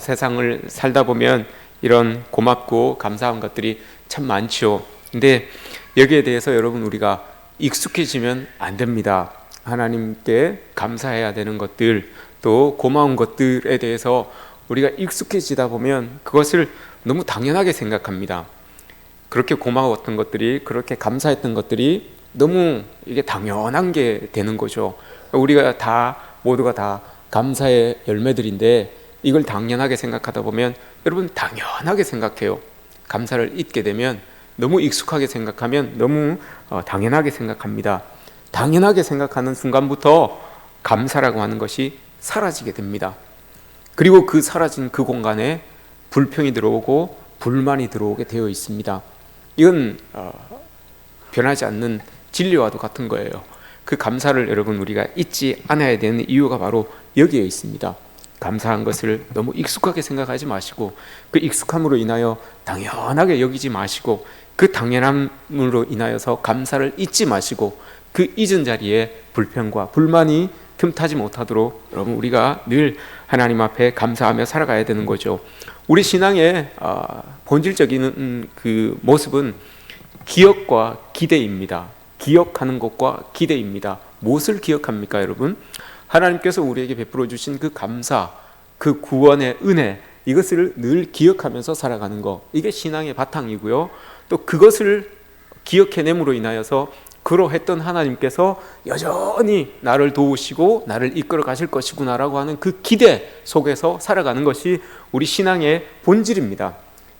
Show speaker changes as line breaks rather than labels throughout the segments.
세상을 살다 보면 이런 고맙고 감사한 것들이 참 많죠. 근데 여기에 대해서 여러분 우리가 익숙해지면 안 됩니다. 하나님께 감사해야 되는 것들, 또 고마운 것들에 대해서 우리가 익숙해지다 보면 그것을 너무 당연하게 생각합니다. 그렇게 고마웠던 것들이, 그렇게 감사했던 것들이 너무 이게 당연한 게 되는 거죠. 우리가 모두가 다 감사의 열매들인데 이걸 당연하게 생각하다 보면 여러분 당연하게 생각해요. 감사를 잊게 되면 너무 익숙하게 생각하면 너무 당연하게 생각합니다. 당연하게 생각하는 순간부터 감사라고 하는 것이 사라지게 됩니다. 그리고 그 사라진 그 공간에 불평이 들어오고 불만이 들어오게 되어 있습니다. 이건 변하지 않는 진리와도 같은 거예요. 그 감사를 여러분 우리가 잊지 않아야 되는 이유가 바로 여기에 있습니다. 감사한 것을 너무 익숙하게 생각하지 마시고 그 익숙함으로 인하여 당연하게 여기지 마시고 그 당연함으로 인하여서 감사를 잊지 마시고 그 잊은 자리에 불평과 불만이 틈타지 못하도록 여러분 우리가 늘 하나님 앞에 감사하며 살아가야 되는 거죠. 우리 신앙의 본질적인 그 모습은 기억과 기대입니다. 기억하는 것과 기대입니다. 무엇을 기억합니까, 여러분? 하나님께서 우리에게 베풀어 주신 그 감사, 그 구원의 은혜, 이것을 늘 기억하면서 살아가는 것, 이게 신앙의 바탕이고요. 또 그것을 기억해냄으로 인하여서 그러했던 하나님께서 여전히 나를 도우시고 나를 이끌어 가실 것이구나라고 하는 그 기대 속에서 살아가는 것이 우리 신앙의 본질입니다.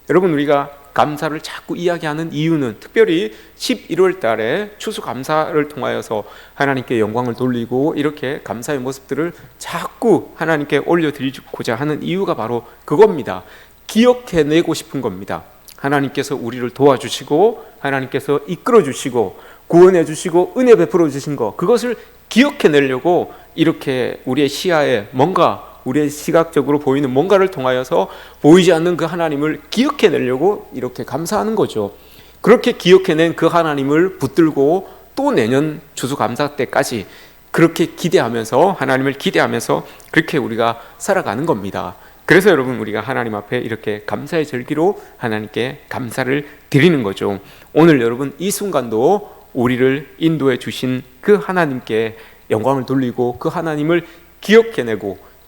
여러분 우리가 감사를 자꾸 이야기하는 이유는 특별히 11월 달에 추수감사를 통하여서 하나님께 영광을 돌리고 이렇게 감사의 모습들을 자꾸 하나님께 올려드리고자 하는 이유가 바로 그겁니다. 기억해내고 싶은 겁니다. 하나님께서 우리를 도와주시고 하나님께서 이끌어주시고 구원해주시고 은혜 베풀어 주신 것, 그것을 기억해내려고 이렇게 우리의 시야에 뭔가 우리의 시각적으로 보이는 뭔가를 통하여서 보이지 않는 그 하나님을 기억해내려고 이렇게 감사하는 거죠. 그렇게 기억해낸 그 하나님을 붙들고 또 내년 추수감사 때까지 그렇게 기대하면서 하나님을 기대하면서 그렇게 우리가 살아가는 겁니다. 그래서 여러분 우리가 하나님 앞에 이렇게 감사의 절기로 하나님께 감사를 드리는 거죠. 오늘 여러분 이 순간도 우리를 인도해 주신 그 하나님께 영광을 돌리고 그 하나님을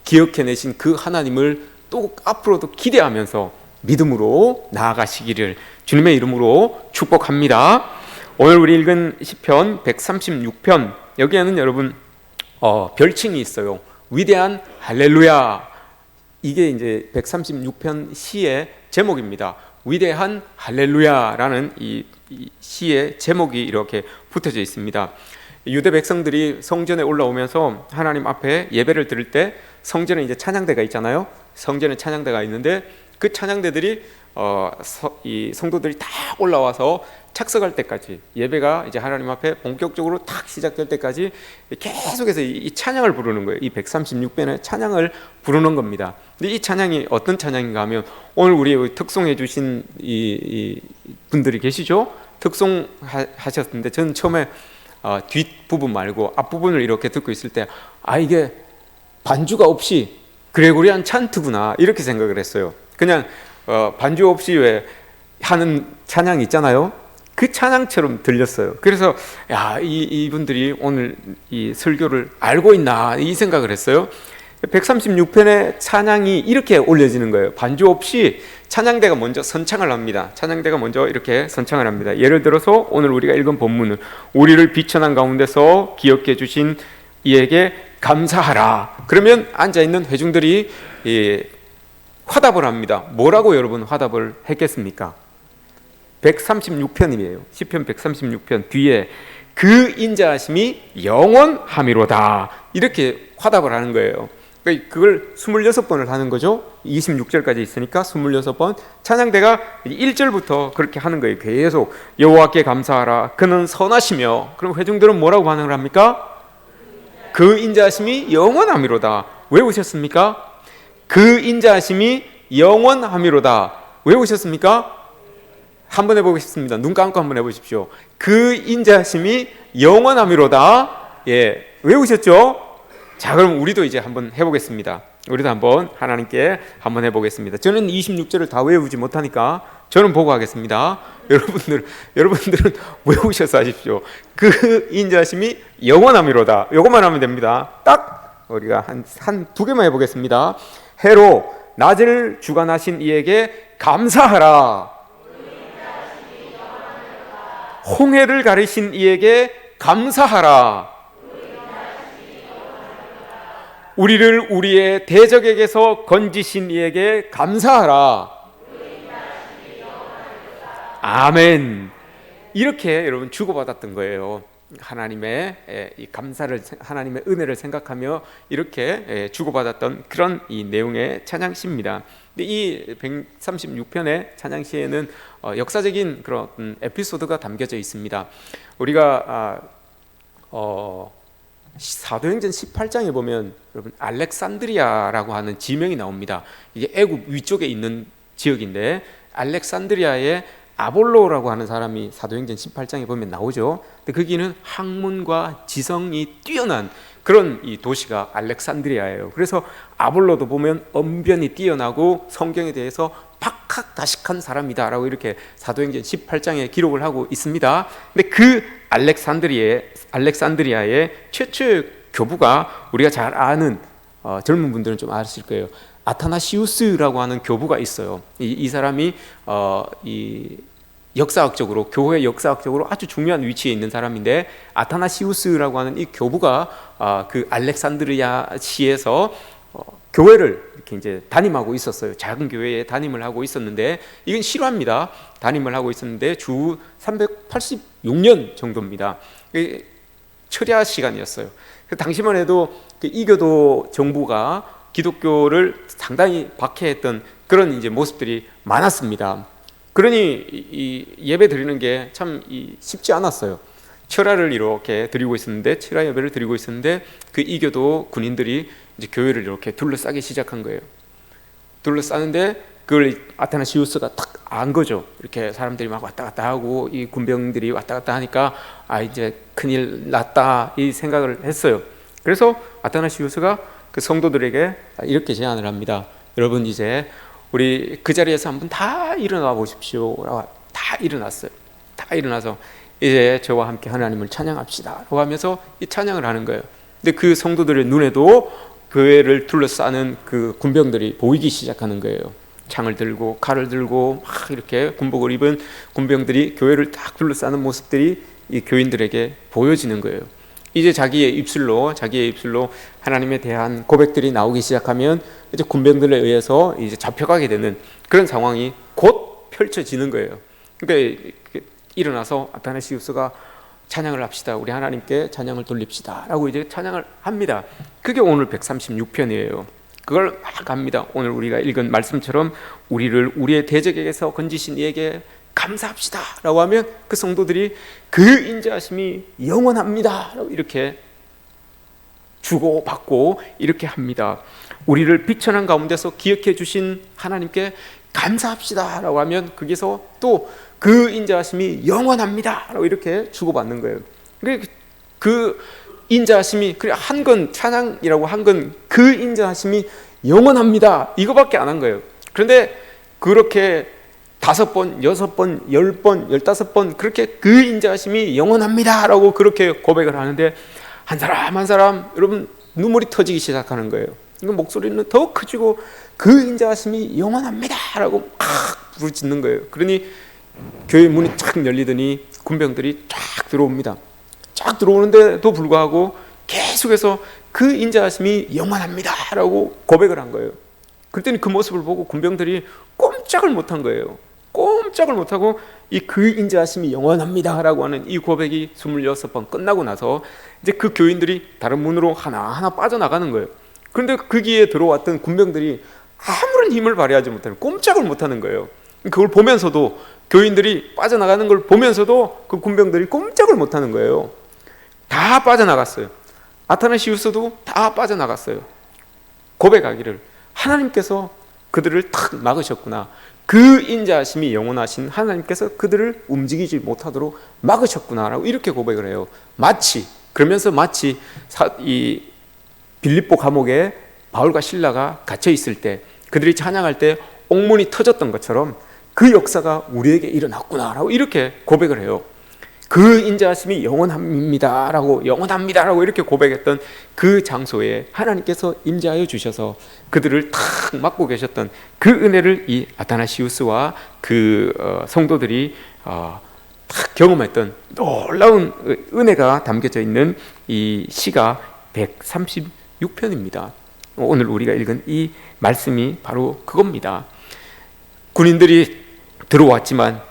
기억해내신 그 하나님을 또 앞으로도 기대하면서 믿음으로 나아가시기를 주님의 이름으로 축복합니다. 오늘 우리 읽은 시편 136편, 여기에는 여러분 별칭이 있어요. 위대한 할렐루야, 이게 이제 136편 시의 제목입니다. 위대한 할렐루야라는 이 시의 제목이 이렇게 붙어져 있습니다. 유대 백성들이 성전에 올라오면서 하나님 앞에 예배를 드릴 때 성전에 이제 찬양대가 있잖아요. 성전에 찬양대가 있는데 그 찬양대들이 이 성도들이 다 올라와서 착석할 때까지, 예배가 이제 하나님 앞에 본격적으로 탁 시작될 때까지 계속해서 이 찬양을 부르는 거예요. 이 136편의 찬양을 부르는 겁니다. 근데 이 찬양이 어떤 찬양인가 하면 오늘 우리 특송해 주신 이 분들이 계시죠? 특송하셨는데 저는 처음에 뒷부분 말고 앞부분을 이렇게 듣고 있을 때 이게 반주가 없이 그레고리안 찬트구나 이렇게 생각을 했어요. 그냥 반주 없이 왜 하는 찬양 있잖아요. 그 찬양처럼 들렸어요. 그래서 이분들이 오늘 이 설교를 알고 있나 이 생각을 했어요. 136편의 찬양이 이렇게 올려지는 거예요. 반주 없이 찬양대가 먼저 선창을 합니다. 찬양대가 먼저 이렇게 선창을 합니다. 예를 들어서 오늘 우리가 읽은 본문은 우리를 비천한 가운데서 기억해 주신 이에게 감사하라. 그러면 앉아있는 회중들이 화답을 합니다. 뭐라고 여러분 화답을 했겠습니까? 136편이에요. 시편 136편 뒤에 그 인자하심이 영원하미로다 이렇게 화답을 하는 거예요. 그걸 26번을 하는 거죠. 26절까지 있으니까 26번. 찬양대가 1절부터 그렇게 하는 거예요. 계속 여호와께 감사하라 그는 선하시며. 그럼 회중들은 뭐라고 반응을 합니까? 그 인자하심이 영원하미로다. 외우셨습니까? 그 인자하심이 영원하미로다. 외우셨습니까? 한번 해보겠습니다. 눈 감고 한번 해보십시오. 그 인자하심이 영원하미로다. 외우셨죠? 자, 그럼 우리도 이제 한번 해보겠습니다. 우리도 한번 하나님께 한번 해보겠습니다. 저는 26절을 다 외우지 못하니까 저는 보고 하겠습니다. 여러분들은 외우셔서 하십시오. 그 인자하심이 영원함이로다. 이것만 하면 됩니다. 딱 우리가 한 두 개만 해보겠습니다. 해로 낮을 주관하신 이에게 감사하라. 홍해를 가르신 이에게 감사하라. 우리를 우리의 대적에게서 건지신 이에게 감사하라. 아멘. 이렇게 여러분 주고받았던 거예요. 하나님의 이 감사를, 하나님의 은혜를 생각하며 이렇게 주고받았던 그런 이 내용의 찬양시입니다. 근데 이 136편의 찬양시에는 역사적인 그런 에피소드가 담겨져 있습니다. 우리가 사도행전 18장에 보면 여러분 알렉산드리아라고 하는 지명이 나옵니다. 이게 애굽 위쪽에 있는 지역인데 알렉산드리아의 아볼로라고 하는 사람이 사도행전 18장에 보면 나오죠. 근데 거기는 학문과 지성이 뛰어난 그런 이 도시가 알렉산드리아예요. 그래서 아볼로도 보면 언변이 뛰어나고 성경에 대해서 박학다식한 사람이다라고 이렇게 사도행전 18장에 기록을 하고 있습니다. 근데 그 알렉산드리아의 최초의 교부가 우리가 잘 아는 젊은 분들은 좀 아실 거예요. 아타나시우스라고 하는 교부가 있어요. 이 사람이 이 역사학적으로, 교회 역사학적으로 아주 중요한 위치에 있는 사람인데, 아타나시우스라고 하는 이 교부가 그 알렉산드리아시에서 교회를 이렇게 이제 담임하고 있었어요. 작은 교회에 담임을 하고 있었는데, 이건 실화입니다. 담임을 하고 있었는데 주 386년 정도입니다. 철야 시간이었어요. 당시만 해도 이교도 정부가 기독교를 상당히 박해했던 그런 이제 모습들이 많았습니다. 그러니 이 예배 드리는 게 참 쉽지 않았어요. 철야를 이렇게 드리고 있었는데, 철야 예배를 드리고 있었는데 그 이교도 군인들이 이제 교회를 이렇게 둘러싸기 시작한 거예요. 둘러싸는데 그걸 아타나시우스가 딱 안 거죠. 이렇게 사람들이 막 왔다 갔다 하고 이 군병들이 왔다 갔다 하니까 이제 큰일 났다 이 생각을 했어요. 그래서 아타나시우스가 그 성도들에게 이렇게 제안을 합니다. 여러분, 이제 우리 그 자리에서 한번 다 일어나 보십시오. 다 일어났어요. 다 일어나서 이제 저와 함께 하나님을 찬양합시다 라고 하면서 이 찬양을 하는 거예요. 근데 그 성도들의 눈에도 교회를 둘러싸는 그 군병들이 보이기 시작하는 거예요. 창을 들고 칼을 들고 막 이렇게 군복을 입은 군병들이 교회를 딱 둘러싸는 모습들이 이 교인들에게 보여지는 거예요. 이제 자기의 입술로 하나님에 대한 고백들이 나오기 시작하면 이제 군병들에 의해서 이제 잡혀가게 되는 그런 상황이 곧 펼쳐지는 거예요. 그러니까 일어나서 아타나시우스가 찬양을 합시다. 우리 하나님께 찬양을 돌립시다 라고 이제 찬양을 합니다. 그게 오늘 136편이에요. 그걸 막 합니다. 오늘 우리가 읽은 말씀처럼 우리를 우리의 대적에게서 건지신 이에게 감사합시다 라고 하면 그 성도들이 그 인자하심이 영원합니다 라고 이렇게 주고받고 이렇게 합니다. 우리를 비천한 가운데서 기억해 주신 하나님께 감사합시다 라고 하면 거기서 또 그 인자하심이 영원합니다 라고 이렇게 주고받는 거예요. 그 인자하심이 한 건 찬양이라고 한 건 그 인자하심이 영원합니다 이거밖에 안 한 거예요. 그런데 그렇게 5번, 6번, 10번, 15번 그렇게 그 인자하심이 영원합니다 라고 그렇게 고백을 하는데 한 사람 한 사람 여러분 눈물이 터지기 시작하는 거예요. 목소리는 더 커지고 그 인자하심이 영원합니다 라고 막 부르짖는 거예요. 그러니 교회 문이 쫙 열리더니 군병들이 쫙 들어옵니다. 쫙 들어오는데도 불구하고 계속해서 그 인자하심이 영원합니다 라고 고백을 한 거예요. 그랬더니 그 모습을 보고 군병들이 꼼짝을 못한 거예요. 꼼짝을 못하고 이 그 인자하심이 영원합니다 라고 하는 이 고백이 26번 끝나고 나서 이제 그 교인들이 다른 문으로 하나하나 빠져나가는 거예요. 그런데 거기에 들어왔던 군병들이 아무런 힘을 발휘하지 못하는, 꼼짝을 못하는 거예요. 그걸 보면서도, 교인들이 빠져나가는 걸 보면서도 그 군병들이 꼼짝을 못하는 거예요. 다 빠져나갔어요. 아타나시우스도 다 빠져나갔어요. 고백하기를 하나님께서 그들을 탁 막으셨구나. 그 인자하심이 영원하신 하나님께서 그들을 움직이지 못하도록 막으셨구나라고 이렇게 고백을 해요. 마치 이 빌립보 감옥에 바울과 실라가 갇혀 있을 때 그들이 찬양할 때 옥문이 터졌던 것처럼 그 역사가 우리에게 일어났구나라고 이렇게 고백을 해요. 그 인자하심이 영원합니다라고 이렇게 고백했던 그 장소에 하나님께서 임재하여 주셔서 그들을 탁 맡고 계셨던 그 은혜를 이 아타나시우스와 그 성도들이 탁 경험했던 놀라운 은혜가 담겨져 있는 이 시가 136편입니다. 오늘 우리가 읽은 이 말씀이 바로 그겁니다. 군인들이 들어왔지만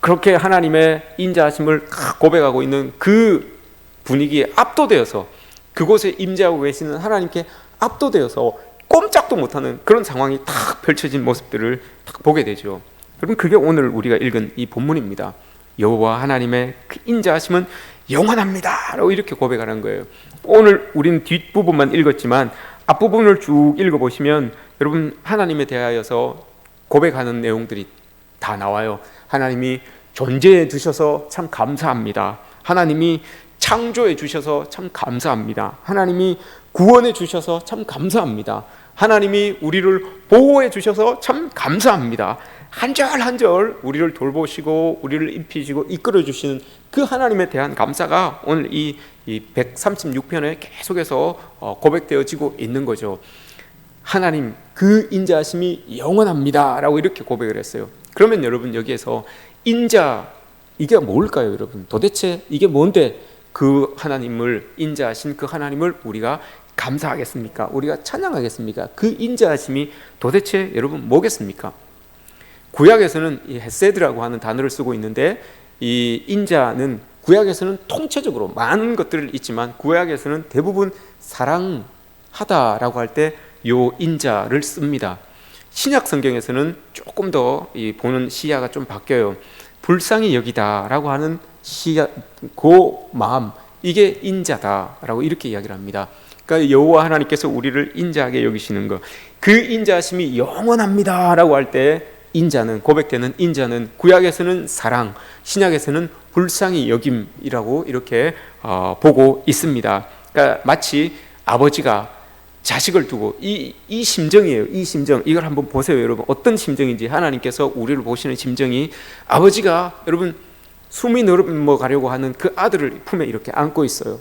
그렇게 하나님의 인자하심을 고백하고 있는 그 분위기에 압도되어서 그곳에 임재하고 계시는 하나님께 압도되어서 꼼짝도 못하는 그런 상황이 탁 펼쳐진 모습들을 탁 보게 되죠. 여러분, 그게 오늘 우리가 읽은 이 본문입니다. 여호와 하나님의 그 인자하심은 영원합니다 라고 이렇게 고백하는 거예요. 오늘 우리는 뒷부분만 읽었지만 앞부분을 쭉 읽어보시면 여러분, 하나님에 대하여서 고백하는 내용들이 다 나와요. 하나님이 존재해 주셔서 참 감사합니다. 하나님이 창조해 주셔서 참 감사합니다. 하나님이 구원해 주셔서 참 감사합니다. 하나님이 우리를 보호해 주셔서 참 감사합니다. 한 절 한 절 우리를 돌보시고 우리를 입히시고 이끌어 주시는 그 하나님에 대한 감사가 오늘 이 136편에 계속해서 고백되어지고 있는 거죠. 하나님 그 인자하심이 영원합니다 라고 이렇게 고백을 했어요. 그러면 여러분, 여기에서 인자, 이게 뭘까요? 여러분, 도대체 이게 뭔데 그 하나님을, 인자하신 그 하나님을 우리가 감사하겠습니까? 우리가 찬양하겠습니까? 그 인자하심이 도대체 여러분 뭐겠습니까? 구약에서는 이 헤세드라고 하는 단어를 쓰고 있는데, 이 인자는 구약에서는 통체적으로 많은 것들을 있지만 구약에서는 대부분 사랑하다라고 할 때 요 인자를 씁니다. 신약 성경에서는 조금 더 이 보는 시야가 좀 바뀌어요. 불쌍히 여기다라고 하는 시야, 그 마음, 이게 인자다라고 이렇게 이야기를 합니다. 그러니까 여호와 하나님께서 우리를 인자하게 여기시는 것, 그 인자하심이 영원합니다라고 할 때 인자는, 고백되는 인자는 구약에서는 사랑, 신약에서는 불쌍히 여김이라고 이렇게 보고 있습니다. 그러니까 마치 아버지가 자식을 두고 이 심정이에요. 이 심정, 이걸 한번 보세요. 여러분, 어떤 심정인지 하나님께서 우리를 보시는 심정이, 아버지가 여러분 숨이 넘어가려고 하는 그 아들을 품에 이렇게 안고 있어요.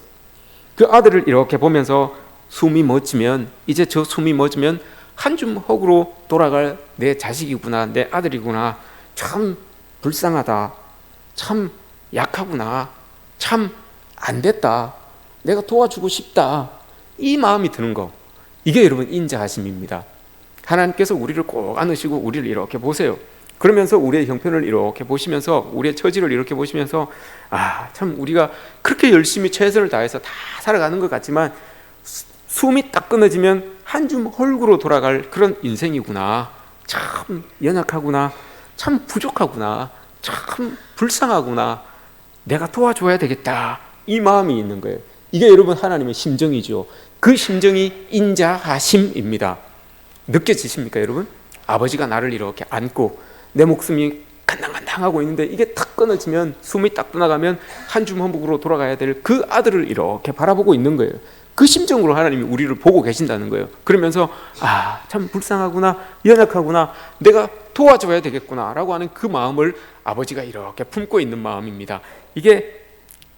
그 아들을 이렇게 보면서 숨이 멎으면, 이제 저 숨이 멎으면 한 줌 흙으로 돌아갈 내 자식이구나, 내 아들이구나, 참 불쌍하다, 참 약하구나, 참 안 됐다, 내가 도와주고 싶다, 이 마음이 드는 거, 이게 여러분 인자하심입니다. 하나님께서 우리를 꼭 안으시고 우리를 이렇게 보세요. 그러면서 우리의 형편을 이렇게 보시면서, 우리의 처지를 이렇게 보시면서, 참 우리가 그렇게 열심히 최선을 다해서 다 살아가는 것 같지만 숨이 딱 끊어지면 한 줌 흙으로 돌아갈 그런 인생이구나, 참 연약하구나, 참 부족하구나, 참 불쌍하구나, 내가 도와줘야 되겠다, 이 마음이 있는 거예요. 이게 여러분 하나님의 심정이죠. 그 심정이 인자하심입니다. 느껴지십니까 여러분? 아버지가 나를 이렇게 안고 내 목숨이 간당간당하고 있는데 이게 탁 끊어지면, 숨이 딱 떠나가면 한 줌 흙으로 돌아가야 될 그 아들을 이렇게 바라보고 있는 거예요. 그 심정으로 하나님이 우리를 보고 계신다는 거예요. 그러면서 참 불쌍하구나, 연약하구나, 내가 도와줘야 되겠구나 라고 하는 그 마음을 아버지가 이렇게 품고 있는 마음입니다. 이게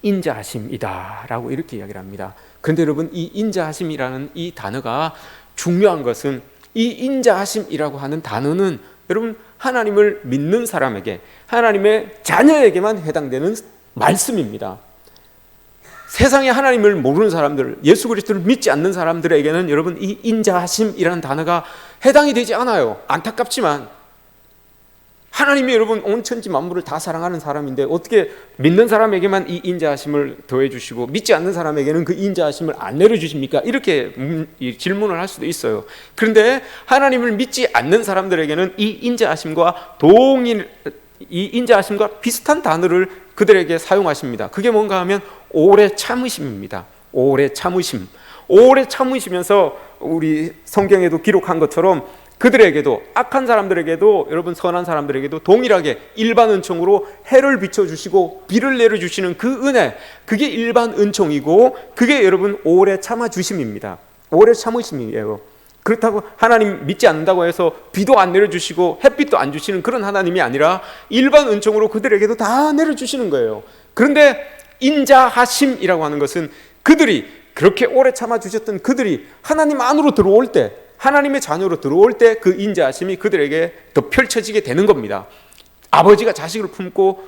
인자하심이다 라고 이렇게 이야기를 합니다. 그런데 여러분, 이 인자하심이라는 이 단어가 중요한 것은, 이 인자하심이라고 하는 단어는 여러분 하나님을 믿는 사람에게, 하나님의 자녀에게만 해당되는 말씀입니다. 세상에 하나님을 모르는 사람들, 예수 그리스도를 믿지 않는 사람들에게는 여러분 이 인자하심이라는 단어가 해당이 되지 않아요. 안타깝지만 하나님이 여러분 온 천지 만물을 다 사랑하는 사람인데 어떻게 믿는 사람에게만 이 인자하심을 더해 주시고 믿지 않는 사람에게는 그 인자하심을 안 내려 주십니까? 이렇게 질문을 할 수도 있어요. 그런데 하나님을 믿지 않는 사람들에게는 이 인자하심과 이 인자하심과 비슷한 단어를 그들에게 사용하십니다. 그게 뭔가 하면 오래 참으심입니다. 오래 참으심. 오래 참으시면서 우리 성경에도 기록한 것처럼 그들에게도, 악한 사람들에게도, 여러분 선한 사람들에게도 동일하게 일반 은총으로 해를 비춰주시고 비를 내려주시는 그 은혜, 그게 일반 은총이고 그게 여러분 오래 참아주심입니다. 오래 참으심이에요. 그렇다고 하나님 믿지 않는다고 해서 비도 안 내려주시고 햇빛도 안 주시는 그런 하나님이 아니라 일반 은총으로 그들에게도 다 내려주시는 거예요. 그런데 인자하심이라고 하는 것은 그들이 그렇게 오래 참아주셨던 그들이 하나님 안으로 들어올 때, 하나님의 자녀로 들어올 때 그 인자하심이 그들에게 더 펼쳐지게 되는 겁니다. 아버지가 자식을 품고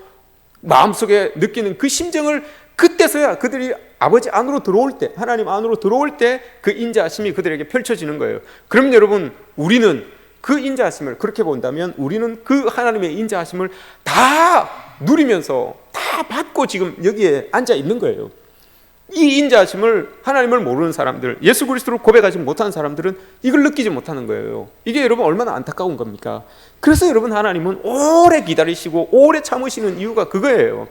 마음속에 느끼는 그 심정을 그때서야 그들이 아버지 안으로 들어올 때, 하나님 안으로 들어올 때 그 인자하심이 그들에게 펼쳐지는 거예요. 그럼 여러분, 우리는 그 인자하심을 그렇게 본다면 우리는 그 하나님의 인자하심을 다 누리면서 다 받고 지금 여기에 앉아 있는 거예요. 이 인자하심을, 하나님을 모르는 사람들, 예수 그리스도를 고백하지 못하는 사람들은 이걸 느끼지 못하는 거예요. 이게 여러분 얼마나 안타까운 겁니까? 그래서 여러분, 하나님은 오래 기다리시고 오래 참으시는 이유가 그거예요.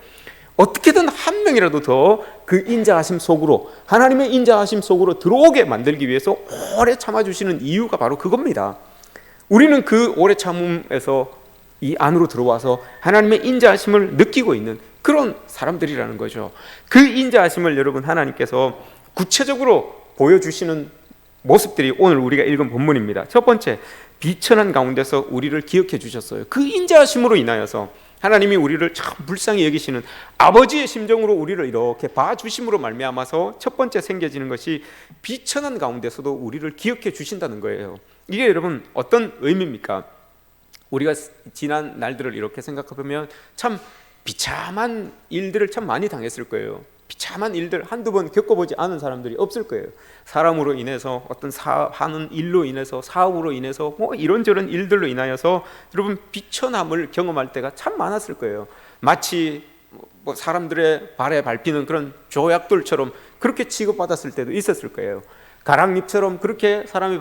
어떻게든 한 명이라도 더 그 인자하심 속으로, 하나님의 인자하심 속으로 들어오게 만들기 위해서 오래 참아주시는 이유가 바로 그겁니다. 우리는 그 오래 참음에서 이 안으로 들어와서 하나님의 인자하심을 느끼고 있는 그런 사람들이라는 거죠. 그 인자하심을 여러분, 하나님께서 구체적으로 보여주시는 모습들이 오늘 우리가 읽은 본문입니다. 첫 번째, 비천한 가운데서 우리를 기억해 주셨어요. 그 인자하심으로 인하여서 하나님이 우리를 참 불쌍히 여기시는 아버지의 심정으로 우리를 이렇게 봐주심으로 말미암아서 첫 번째 생겨지는 것이 비천한 가운데서도 우리를 기억해 주신다는 거예요. 이게 여러분 어떤 의미입니까? 우리가 지난 날들을 이렇게 생각해보면 참 비참한 일들을 참 많이 당했을 거예요. 비참한 일들 한두 번 겪어보지 않은 사람들이 없을 거예요. 사람으로 인해서, 어떤 하는 일로 인해서, 사업으로 인해서, 뭐 이런저런 일들로 인하여서 여러분 비천함을 경험할 때가 참 많았을 거예요. 마치 뭐 사람들의 발에 밟히는 그런 조약돌처럼 그렇게 취급받았을 때도 있었을 거예요. 가랑잎처럼 그렇게 사람의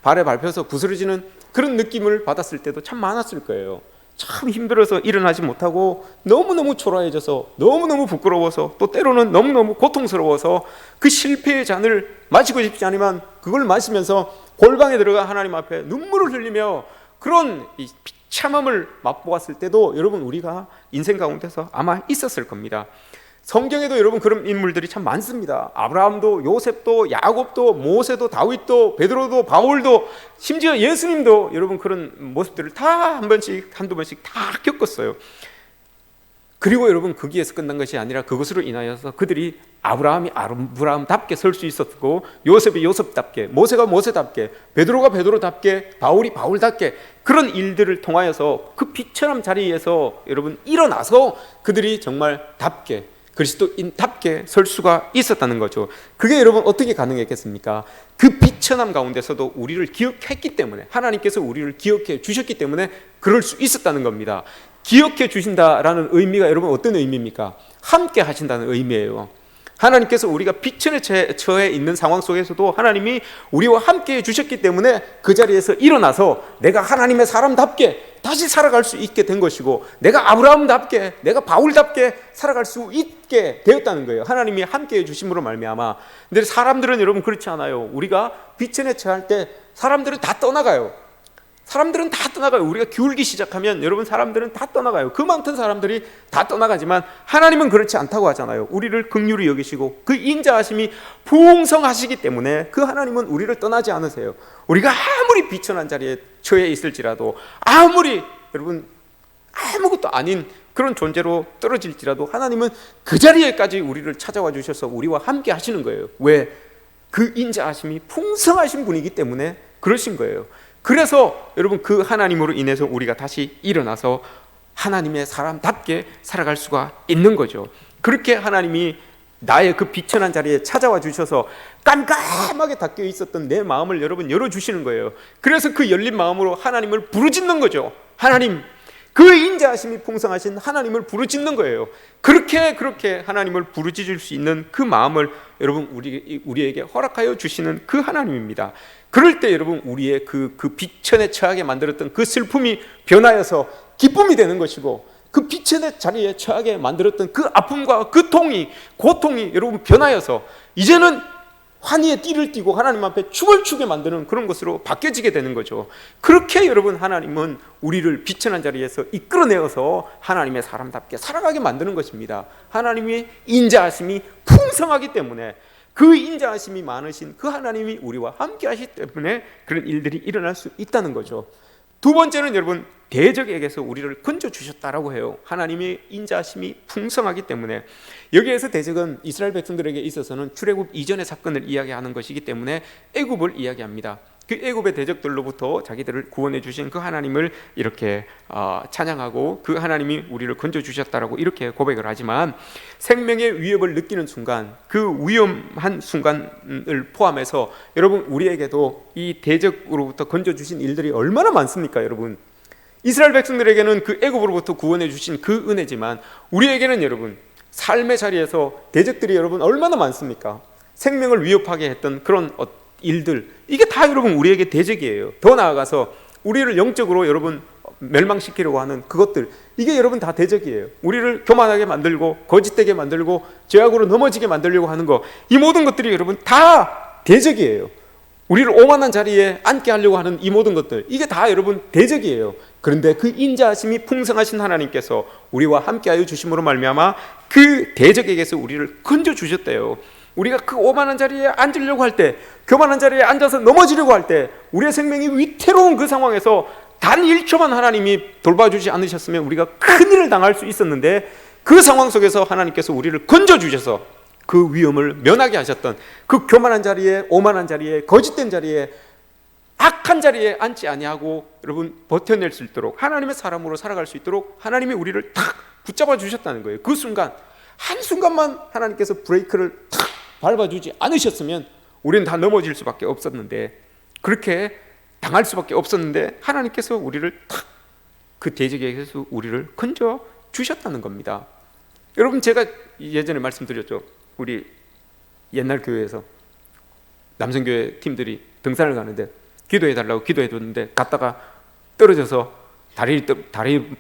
발에 밟혀서 부스러지는 그런 느낌을 받았을 때도 참 많았을 거예요. 참 힘들어서 일어나지 못하고 너무너무 초라해져서 너무너무 부끄러워서 또 때로는 너무너무 고통스러워서 그 실패의 잔을 마시고 싶지 않지만 그걸 마시면서 골방에 들어가 하나님 앞에 눈물을 흘리며 그런 이 비참함을 맛보았을 때도 여러분 우리가 인생 가운데서 아마 있었을 겁니다. 성경에도 여러분 그런 인물들이 참 많습니다. 아브라함도, 요셉도, 야곱도, 모세도, 다윗도, 베드로도, 바울도, 심지어 예수님도 여러분 그런 모습들을 다 한 번씩, 한두 번씩 다 겪었어요. 그리고 여러분 거기에서 끝난 것이 아니라 그것으로 인하여서 그들이 아브라함이 아브라함답게 설 수 있었고, 요셉이 요셉답게, 모세가 모세답게, 베드로가 베드로답게, 바울이 바울답게 그런 일들을 통하여서 그 비천한 자리에서 여러분 일어나서 그들이 정말 답게, 그리스도인답게 설 수가 있었다는 거죠. 그게 여러분 어떻게 가능했겠습니까? 그 비천함 가운데서도 우리를 기억했기 때문에, 하나님께서 우리를 기억해 주셨기 때문에 그럴 수 있었다는 겁니다. 기억해 주신다라는 의미가 여러분 어떤 의미입니까? 함께 하신다는 의미예요. 하나님께서 우리가 비천에 처해 있는 상황 속에서도 하나님이 우리와 함께 해주셨기 때문에 그 자리에서 일어나서 내가 하나님의 사람답게 다시 살아갈 수 있게 된 것이고, 내가 아브라함답게, 내가 바울답게 살아갈 수 있게 되었다는 거예요. 하나님이 함께 해주심으로 말미암아. 근데 사람들은 여러분 그렇지 않아요. 우리가 비천에 처할 때 사람들은 다 떠나가요. 사람들은 다 떠나가요. 우리가 기울기 시작하면 여러분 사람들은 다 떠나가요. 그 많던 사람들이 다 떠나가지만 하나님은 그렇지 않다고 하잖아요. 우리를 긍휼히 여기시고 그 인자하심이 풍성하시기 때문에 그 하나님은 우리를 떠나지 않으세요. 우리가 아무리 비천한 자리에 처해 있을지라도, 아무리 여러분 아무것도 아닌 그런 존재로 떨어질지라도 하나님은 그 자리에까지 우리를 찾아와 주셔서 우리와 함께 하시는 거예요. 왜? 그 인자하심이 풍성하신 분이기 때문에 그러신 거예요. 그래서 여러분 그 하나님으로 인해서 우리가 다시 일어나서 하나님의 사람답게 살아갈 수가 있는 거죠. 그렇게 하나님이 나의 그 비천한 자리에 찾아와 주셔서 깜깜하게 닫혀 있었던 내 마음을 여러분 열어주시는 거예요. 그래서 그 열린 마음으로 하나님을 부르짖는 거죠. 하나님, 그 인자하심이 풍성하신 하나님을 부르짖는 거예요. 그렇게 하나님을 부르짖을 수 있는 그 마음을 여러분 우리에게 허락하여 주시는 그 하나님입니다. 그럴 때 여러분 우리의 그 비천에 처하게 만들었던 그 슬픔이 변하여서 기쁨이 되는 것이고, 그 비천의 자리에 처하게 만들었던 그 아픔과 그 고통이 여러분 변하여서 이제는 환희의 띠를 띠고 하나님 앞에 춤을 추게 만드는 그런 것으로 바뀌어지게 되는 거죠. 그렇게 여러분 하나님은 우리를 비천한 자리에서 이끌어내어서 하나님의 사람답게 살아가게 만드는 것입니다. 하나님의 인자하심이 풍성하기 때문에, 그 인자하심이 많으신 그 하나님이 우리와 함께 하시기 때문에 그런 일들이 일어날 수 있다는 거죠. 두 번째는 여러분, 대적에게서 우리를 건져주셨다라고 해요. 하나님의 인자하심이 풍성하기 때문에. 여기에서 대적은 이스라엘 백성들에게 있어서는 출애굽 이전의 사건을 이야기하는 것이기 때문에 애굽을 이야기합니다. 그 애굽의 대적들로부터 자기들을 구원해 주신 그 하나님을 이렇게 찬양하고 그 하나님이 우리를 건져주셨다라고 이렇게 고백을 하지만, 생명의 위협을 느끼는 순간, 그 위험한 순간을 포함해서 여러분, 우리에게도 이 대적으로부터 건져주신 일들이 얼마나 많습니까? 여러분, 이스라엘 백성들에게는 그 애굽으로부터 구원해 주신 그 은혜지만, 우리에게는 여러분, 삶의 자리에서 대적들이 여러분 얼마나 많습니까? 생명을 위협하게 했던 그런 일들, 이게 다 여러분 우리에게 대적이에요. 더 나아가서 우리를 영적으로 여러분 멸망시키려고 하는 그것들, 이게 여러분 다 대적이에요. 우리를 교만하게 만들고 거짓되게 만들고 죄악으로 넘어지게 만들려고 하는 거, 이 모든 것들이 여러분 다 대적이에요. 우리를 오만한 자리에 앉게 하려고 하는 이 모든 것들, 이게 다 여러분 대적이에요. 그런데 그 인자하심이 풍성하신 하나님께서 우리와 함께하여 주심으로 말미암아 그 대적에게서 우리를 건져주셨대요. 우리가 그 오만한 자리에 앉으려고 할 때, 교만한 자리에 앉아서 넘어지려고 할 때, 우리의 생명이 위태로운 그 상황에서 단 1초만 하나님이 돌봐주지 않으셨으면 우리가 큰일을 당할 수 있었는데, 그 상황 속에서 하나님께서 우리를 건져주셔서 그 위험을 면하게 하셨던, 그 교만한 자리에, 오만한 자리에, 거짓된 자리에, 악한 자리에 앉지 아니하고 여러분 버텨낼 수 있도록, 하나님의 사람으로 살아갈 수 있도록 하나님이 우리를 탁 붙잡아 주셨다는 거예요. 그 순간, 한순간만 하나님께서 브레이크를 탁 밟아주지 않으셨으면 우리는 다 넘어질 수밖에 없었는데, 그렇게 당할 수밖에 없었는데, 하나님께서 우리를 탁 그 대적에게서 우리를 건져 주셨다는 겁니다. 여러분, 제가 예전에 말씀드렸죠. 우리 옛날 교회에서 남성교회 팀들이 등산을 가는데 기도해달라고 기도해줬는데, 갔다가 떨어져서 다리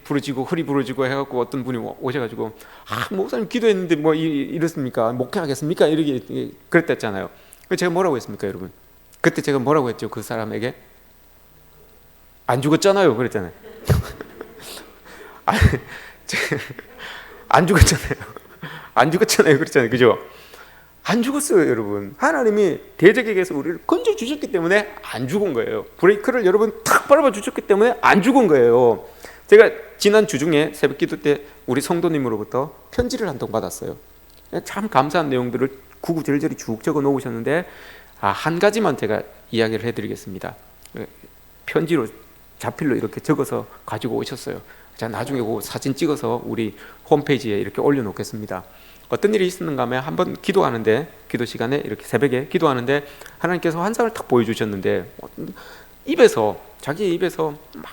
부러지고 허리 부러지고 해갖고 어떤 분이 오셔가지고, 목사님 기도했는데 뭐 이렇습니까? 목회하겠습니까? 이렇게 그랬댔잖아요. 제가 뭐라고 했습니까, 여러분? 그때 제가 뭐라고 했죠? 그 사람에게 안 죽었잖아요, 그랬잖아요. 안 죽었잖아요. 안 죽었잖아요, 그랬잖아요, 그죠? 안 죽었어요, 여러분. 하나님이 대적에게서 우리를 건져주셨기 때문에 안 죽은 거예요. 브레이크를 여러분 탁 밟아주셨기 때문에 안 죽은 거예요. 제가 지난 주중에 새벽 기도 때 우리 성도님으로부터 편지를 한 통 받았어요. 참 감사한 내용들을 구구절절히 쭉 적어 놓으셨는데, 한 가지만 제가 이야기를 해드리겠습니다. 편지로 자필로 이렇게 적어서 가지고 오셨어요. 제가 나중에 그 사진 찍어서 우리 홈페이지에 이렇게 올려놓겠습니다. 어떤 일이 있었는가 하면, 한번 기도하는데, 기도 시간에 이렇게 새벽에 기도하는데 하나님께서 환상을 탁 보여주셨는데, 자기의 입에서 막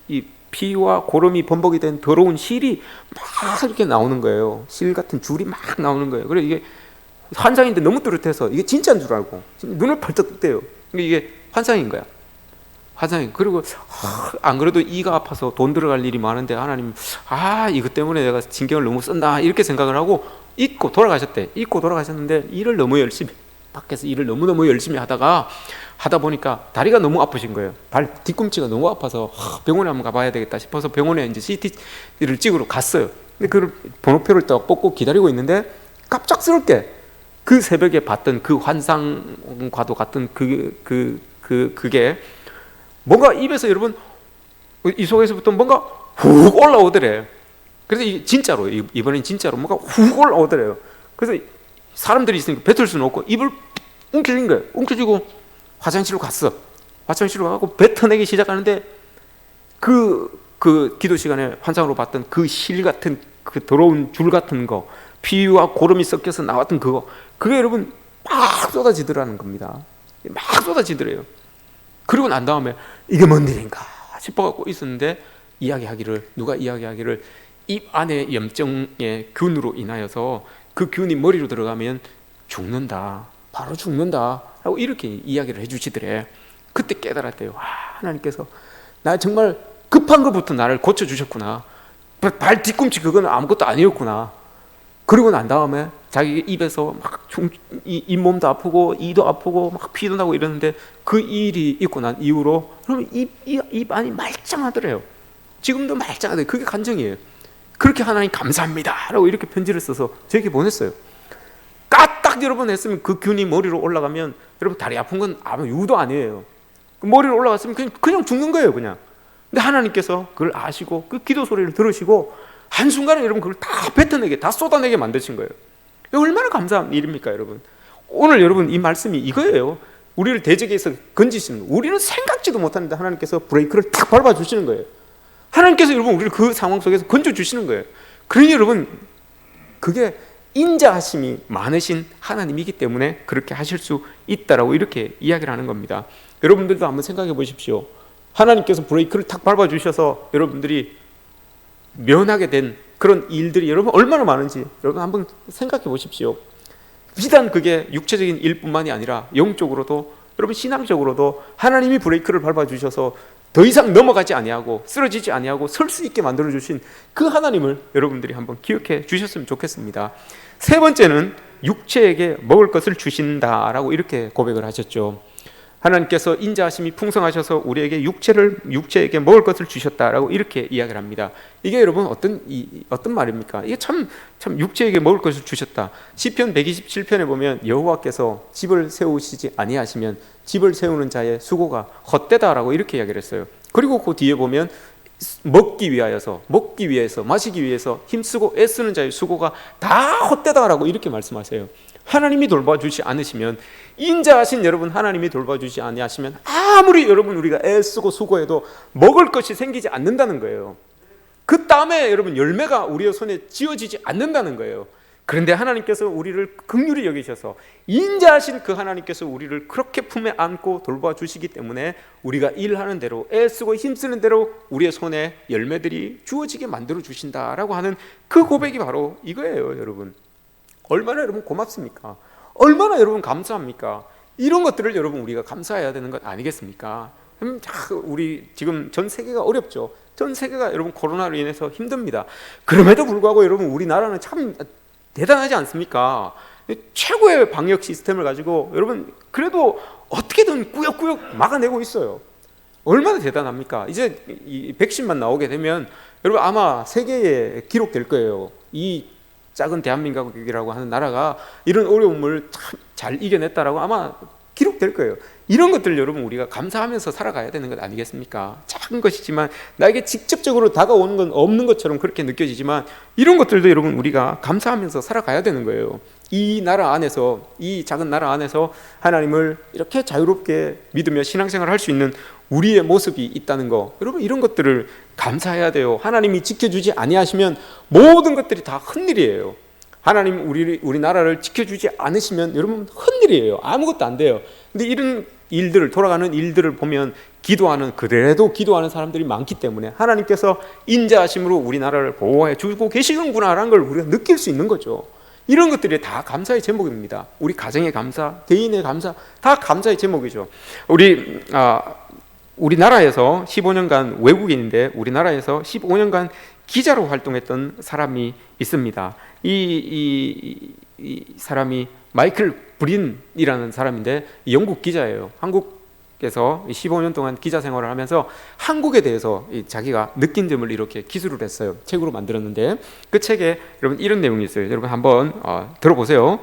이 피와 고름이 범벅이 된 더러운 실이 막 이렇게 나오는 거예요. 실 같은 줄이 막 나오는 거예요. 그래, 이게 환상인데 너무 뚜렷해서 이게 진짜인 줄 알고 눈을 벌떡 떴대요. 이게 환상인 거야. 환상이. 그리고 안 그래도 이가 아파서 돈 들어갈 일이 많은데 하나님, 이것 때문에 내가 신경을 너무 쓴다 이렇게 생각을 하고 잊고 돌아가셨는데, 일을 너무 열심히, 밖에서 일을 너무너무 열심히 하다 보니까 다리가 너무 아프신 거예요. 발 뒤꿈치가 너무 아파서 병원에 한번 가봐야 되겠다 싶어서 병원에 이제 CT를 찍으러 갔어요. 근데 그 번호표를 딱 뽑고 기다리고 있는데, 갑작스럽게 그 새벽에 봤던 그 환상과도 같은 그게 뭔가 입에서, 여러분, 이 속에서부터 뭔가 훅 올라오더래. 그래서 진짜로, 이번엔 진짜로 뭔가 훅 올라오더래요. 그래서 사람들이 있으니까 뱉을 수는 없고 입을 움켜쥔 거예요. 움켜쥐고 화장실로 갔어. 화장실로 가고 뱉어내기 시작하는데, 그 기도 시간에 환상으로 봤던 그 실 같은, 그 더러운 줄 같은 거, 피와 고름이 섞여서 나왔던 그게 여러분 막 쏟아지더라는 겁니다. 막 쏟아지더래요. 그리고 난 다음에 이게 뭔 일인가 싶어갖고 있었는데, 누가 이야기하기를 입 안에 염증의 균으로 인하여서 그 균이 머리로 들어가면 죽는다, 바로 죽는다 라고 이렇게 이야기를 해주시더래. 그때 깨달았대요. 하나님께서 나 정말 급한 것부터 나를 고쳐주셨구나. 발 뒤꿈치 그거는 아무것도 아니었구나. 그리고 난 다음에 자기 입에서 막 잇몸도 아프고 이도 아프고 막 피도 나고 이러는데, 그 일이 있고 난 이후로 그러면 입 안이 말짱하더래요. 지금도 말짱하더래요. 그게 간증이에요. 그렇게 하나님 감사합니다 라고 이렇게 편지를 써서 저에게 보냈어요. 까딱 딱 여러분 했으면 그 균이 머리로 올라가면 여러분 다리 아픈 건 아무 이유도 아니에요. 머리로 올라갔으면 그냥 죽는 거예요, 그냥. 근데 하나님께서 그걸 아시고 그 기도 소리를 들으시고 한순간에 여러분 그걸 다 뱉어내게, 다 쏟아내게 만드신 거예요. 얼마나 감사한 일입니까, 여러분? 오늘 여러분 이 말씀이 이거예요. 우리를 대적에서 건지시는 거예요. 우리는 생각지도 못하는데 하나님께서 브레이크를 탁 밟아주시는 거예요. 하나님께서 여러분 우리를 그 상황 속에서 건져주시는 거예요. 그러니 여러분 그게 인자하심이 많으신 하나님이기 때문에 그렇게 하실 수 있다라고 이렇게 이야기를 하는 겁니다. 여러분들도 한번 생각해 보십시오. 하나님께서 브레이크를 탁 밟아주셔서 여러분들이 면하게 된 그런 일들이 여러분 얼마나 많은지 여러분 한번 생각해 보십시오. 비단 그게 육체적인 일뿐만이 아니라 영적으로도 여러분 신앙적으로도 하나님이 브레이크를 밟아주셔서 더 이상 넘어가지 아니하고 쓰러지지 아니하고 설 수 있게 만들어주신 그 하나님을 여러분들이 한번 기억해 주셨으면 좋겠습니다. 세 번째는 육체에게 먹을 것을 주신다라고 이렇게 고백을 하셨죠. 하나님께서 인자하심이 풍성하셔서 우리에게 육체에게 먹을 것을 주셨다라고 이렇게 이야기를 합니다. 이게 여러분 어떤 말입니까? 이게 참 육체에게 먹을 것을 주셨다. 시편 127편에 보면 여호와께서 집을 세우시지 아니하시면 집을 세우는 자의 수고가 헛되다라고 이렇게 이야기를 했어요. 그리고 그 뒤에 보면 먹기 위해서 마시기 위해서 힘쓰고 애쓰는 자의 수고가 다 헛되다라고 이렇게 말씀하세요. 하나님이 돌봐주지 않으시면, 인자하신 여러분 하나님이 돌봐주지 아니하시면 아무리 여러분 우리가 애쓰고 수고해도 먹을 것이 생기지 않는다는 거예요. 그 땀에 여러분 열매가 우리의 손에 지어지지 않는다는 거예요. 그런데 하나님께서 우리를 긍휼히 여기셔서 인자하신 그 하나님께서 우리를 그렇게 품에 안고 돌봐주시기 때문에 우리가 일하는 대로 애쓰고 힘쓰는 대로 우리의 손에 열매들이 주어지게 만들어 주신다라고 하는 그 고백이 바로 이거예요. 여러분 얼마나 여러분 고맙습니까? 얼마나 여러분 감사합니까? 이런 것들을 여러분 우리가 감사해야 되는 것 아니겠습니까? 우리 지금 전 세계가 어렵죠. 전 세계가 여러분 코로나로 인해서 힘듭니다. 그럼에도 불구하고 여러분 우리나라는 참 대단하지 않습니까? 최고의 방역 시스템을 가지고 여러분 그래도 어떻게든 꾸역꾸역 막아내고 있어요. 얼마나 대단합니까? 이제 이 백신만 나오게 되면 여러분 아마 세계에 기록될 거예요. 이 작은 대한민국이라고 하는 나라가 이런 어려움을 참 잘 이겨냈다라고 아마 기록될 거예요. 이런 것들 여러분 우리가 감사하면서 살아가야 되는 것 아니겠습니까? 작은 것이지만 나에게 직접적으로 다가오는 건 없는 것처럼 그렇게 느껴지지만 이런 것들도 여러분 우리가 감사하면서 살아가야 되는 거예요. 이 나라 안에서, 이 작은 나라 안에서 하나님을 이렇게 자유롭게 믿으며 신앙생활을 할 수 있는 우리의 모습이 있다는 거, 여러분 이런 것들을 감사해야 돼요. 하나님이 지켜주지 아니하시면 모든 것들이 다 헛일이에요. 하나님 우리 나라를 지켜주지 않으시면 여러분 헛일이에요. 아무것도 안 돼요. 근데 이런 일들을, 돌아가는 일들을 보면 그래도 기도하는 사람들이 많기 때문에 하나님께서 인자하심으로 우리 나라를 보호해 주고 계시는구나라는 걸 우리가 느낄 수 있는 거죠. 이런 것들이 다 감사의 제목입니다. 우리 가정의 감사, 개인의 감사, 다 감사의 제목이죠. 우리나라에서 15년간 외국인인데 우리나라에서 15년간 기자로 활동했던 사람이 있습니다. 이 사람이 마이클 브린이라는 사람인데 영국 기자예요. 한국에서 15년 동안 기자 생활을 하면서 한국에 대해서 자기가 느낀 점을 이렇게 기술을 했어요. 책으로 만들었는데 그 책에 여러분 이런 내용이 있어요. 여러분 한번 들어보세요.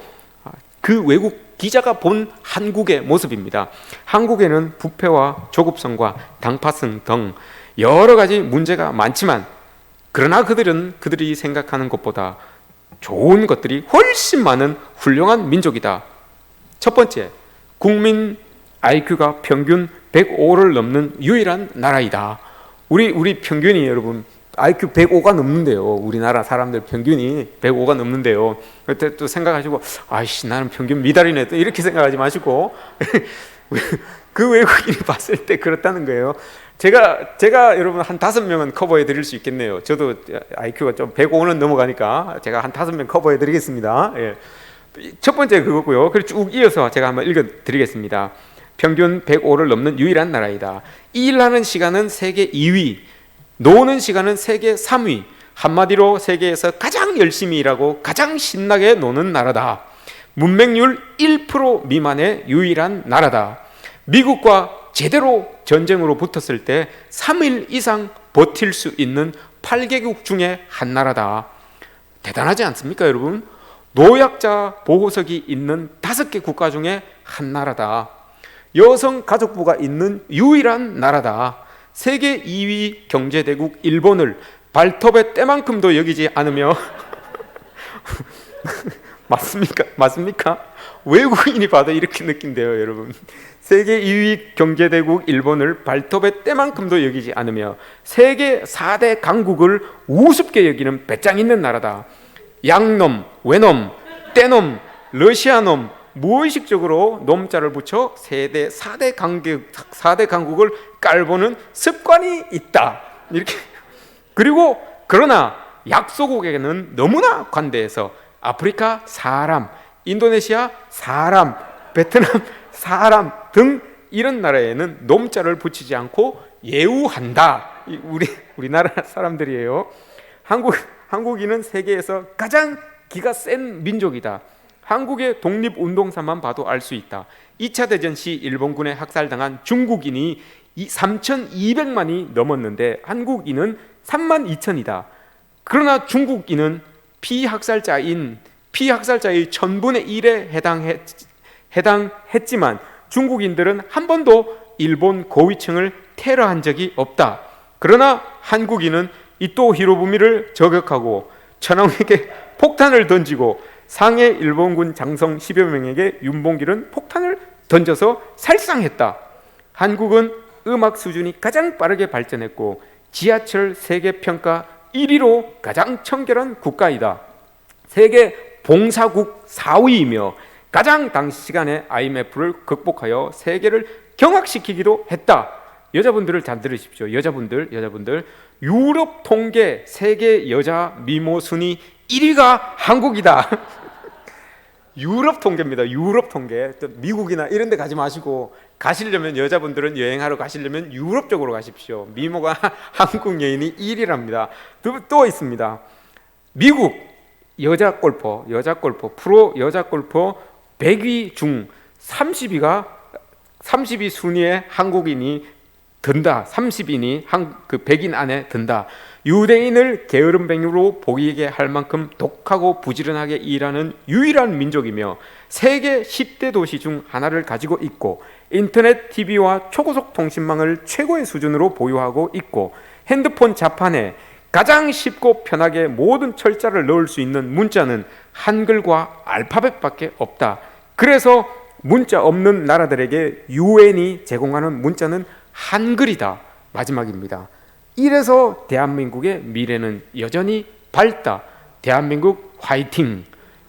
그 외국 기자가 본 한국의 모습입니다. 한국에는 부패와 조급성과 당파성 등 여러 가지 문제가 많지만 그러나 그들이 생각하는 것보다 좋은 것들이 훨씬 많은 훌륭한 민족이다. 첫 번째, 국민 IQ가 평균 105를 넘는 유일한 나라이다. 우리 평균이 여러분 IQ 105가 넘는데요. 우리나라 사람들 평균이 105가 넘는데요. 그때 또 생각하시고 아이씨 나는 평균 미달이네 또 이렇게 생각하지 마시고 그 외국인이 봤을 때 그렇다는 거예요. 제가 여러분 한 5명은 커버해 드릴 수 있겠네요. 저도 IQ가 좀 105는 넘어가니까 제가 한 5명 커버해 드리겠습니다. 예. 첫 번째 그거고요. 그리고 쭉 이어서 제가 한번 읽어 드리겠습니다. 평균 105를 넘는 유일한 나라이다. 일하는 시간은 세계 2위, 노는 시간은 세계 3위. 한마디로 세계에서 가장 열심히 일하고 가장 신나게 노는 나라다. 문맹률 1% 미만의 유일한 나라다. 미국과 제대로 전쟁으로 붙었을 때 3일 이상 버틸 수 있는 8개국 중에 한 나라다. 대단하지 않습니까, 여러분? 노약자 보호석이 있는 5개 국가 중에 한 나라다. 여성가족부가 있는 유일한 나라다. 세계 2위 경제대국 일본을 발톱의 때만큼도 여기지 않으며 맞습니까? 외국인이 봐도 이렇게 느낀대요, 여러분. 세계 2위 경제대국 일본을 발톱의 때만큼도 여기지 않으며 세계 4대 강국을 우습게 여기는 배짱 있는 나라다. 양놈, 외놈, 떼놈, 러시아놈, 무의식적으로 놈자를 붙여 4대 강국을 깔보는 습관이 있다. 이렇게. 그리고 그러나 약소국에게는 너무나 관대해서 아프리카 사람, 인도네시아 사람, 베트남 사람 등 이런 나라에는 놈자를 붙이지 않고 예우한다. 우리나라 사람들이에요. 한국인은 세계에서 가장 기가 센 민족이다. 한국의 독립운동사만 봐도 알 수 있다. 2차 대전 시 일본군에 학살당한 중국인이 3,200만이 넘었는데 한국인은 32,000이다. 그러나 중국인은 피학살자의 1000분의 1에 해당했지만 중국인들은 한 번도 일본 고위층을 테러한 적이 없다. 그러나 한국인은 이토 히로부미를 저격하고 천황에게 폭탄을 던지고 상해 일본군 장성 10여 명에게 윤봉길은 폭탄을 던져서 살상했다. 한국은 음악 수준이 가장 빠르게 발전했고 지하철 세계평가 1위로 가장 청결한 국가이다. 세계 봉사국 4위이며 가장 당시간에 IMF를 극복하여 세계를 경악시키기도 했다. 여자분들을 잘 들으십시오. 여자분들 유럽 통계 세계 여자 미모 순위 1위가 한국이다. 유럽 통계입니다. 유럽 통계. 미국이나 이런 데 가지 마시고 가시려면 여자분들은 여행하러 가시려면 유럽 쪽으로 가십시오. 미모가 한국 여인이 1위랍니다. 또 있습니다. 미국 여자 골퍼 프로 여자 골퍼 100위 중 30위 순위에 한국인이 든다. 30인이 그 100인 안에 든다. 유대인을 게으름뱅이로 보이게 할 만큼 독하고 부지런하게 일하는 유일한 민족이며 세계 10대 도시 중 하나를 가지고 있고 인터넷 TV와 초고속 통신망을 최고의 수준으로 보유하고 있고 핸드폰 자판에 가장 쉽고 편하게 모든 철자를 넣을 수 있는 문자는 한글과 알파벳밖에 없다. 그래서 문자 없는 나라들에게 유엔이 제공하는 문자는 한글이다. 마지막입니다. 이래서 대한민국의 미래는 여전히 밝다. 대한민국 화이팅.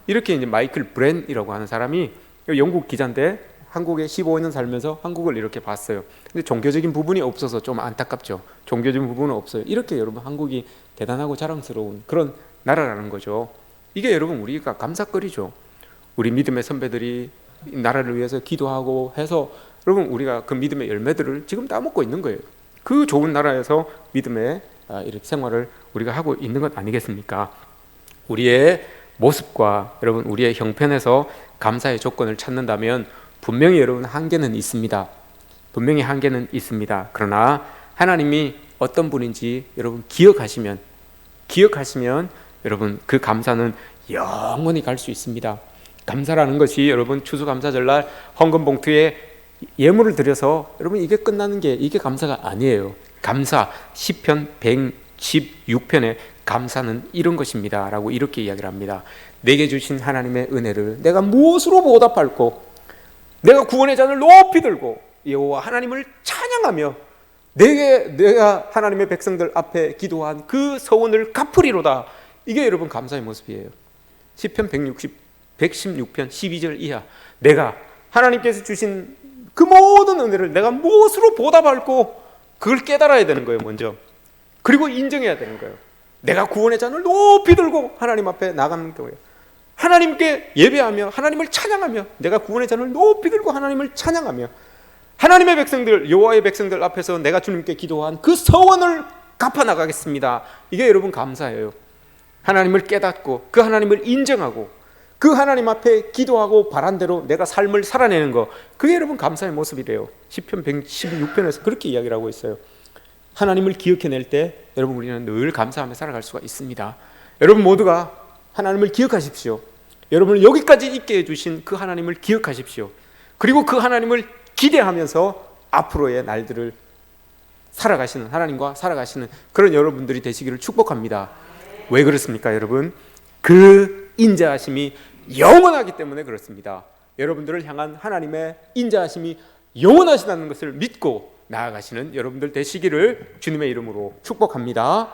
이렇게 이제 마이클 브랜이라고 하는 사람이 영국 기자인데 한국에 15년 살면서 한국을 이렇게 봤어요. 근데 종교적인 부분이 없어서 좀 안타깝죠. 종교적인 부분은 없어요. 이렇게 여러분 한국이 대단하고 자랑스러운 그런 나라라는 거죠. 이게 여러분 우리가 감사거리죠. 우리 믿음의 선배들이 나라를 위해서 기도하고 해서 여러분 우리가 그 믿음의 열매들을 지금 따먹고 있는 거예요. 그 좋은 나라에서 믿음의 이렇게 생활을 우리가 하고 있는 것 아니겠습니까? 우리의 모습과 여러분 우리의 형편에서 감사의 조건을 찾는다면 분명히 여러분 한계는 있습니다. 분명히 한계는 있습니다. 그러나 하나님이 어떤 분인지 여러분 기억하시면 여러분 그 감사는 영원히 갈 수 있습니다. 감사라는 것이 여러분 추수감사절날 헌금 봉투에 예물을 드려서 여러분 이게 끝나는 게 이게 감사가 아니에요. 감사 시편 116편에 감사는 이런 것입니다 라고 이렇게 이야기를 합니다. 내게 주신 하나님의 은혜를 내가 무엇으로 보답할꼬? 내가 구원의 잔을 높이 들고 여호와 하나님을 찬양하며 내가 하나님의 백성들 앞에 기도한 그 서원을 갚으리로다. 이게 여러분 감사의 모습이에요. 시편 116편 12절 이하 내가 하나님께서 주신 그 모든 은혜를 내가 무엇으로 보답할꼬? 그걸 깨달아야 되는 거예요. 먼저. 그리고 인정해야 되는 거예요. 내가 구원의 잔을 높이 들고 하나님 앞에 나가는 거예요. 하나님께 예배하며 하나님을 찬양하며 내가 구원의 잔을 높이 들고 하나님을 찬양하며 하나님의 백성들 여호와의 백성들 앞에서 내가 주님께 기도한 그 서원을 갚아 나가겠습니다. 이게 여러분 감사예요. 하나님을 깨닫고 그 하나님을 인정하고 그 하나님 앞에 기도하고 바란 대로 내가 삶을 살아내는 거, 그게 여러분 감사의 모습이래요. 시편 116편에서 그렇게 이야기를 하고 있어요. 하나님을 기억해낼 때 여러분 우리는 늘 감사하며 살아갈 수가 있습니다. 여러분 모두가 하나님을 기억하십시오. 여러분을 여기까지 있게 해주신 그 하나님을 기억하십시오. 그리고 그 하나님을 기대하면서 앞으로의 날들을 살아가시는, 하나님과 살아가시는 그런 여러분들이 되시기를 축복합니다. 왜 그렇습니까, 여러분? 그 인자하심이 영원하기 때문에 그렇습니다. 여러분들을 향한 하나님의 인자하심이 영원하시다는 것을 믿고 나아가시는 여러분들 되시기를 주님의 이름으로 축복합니다.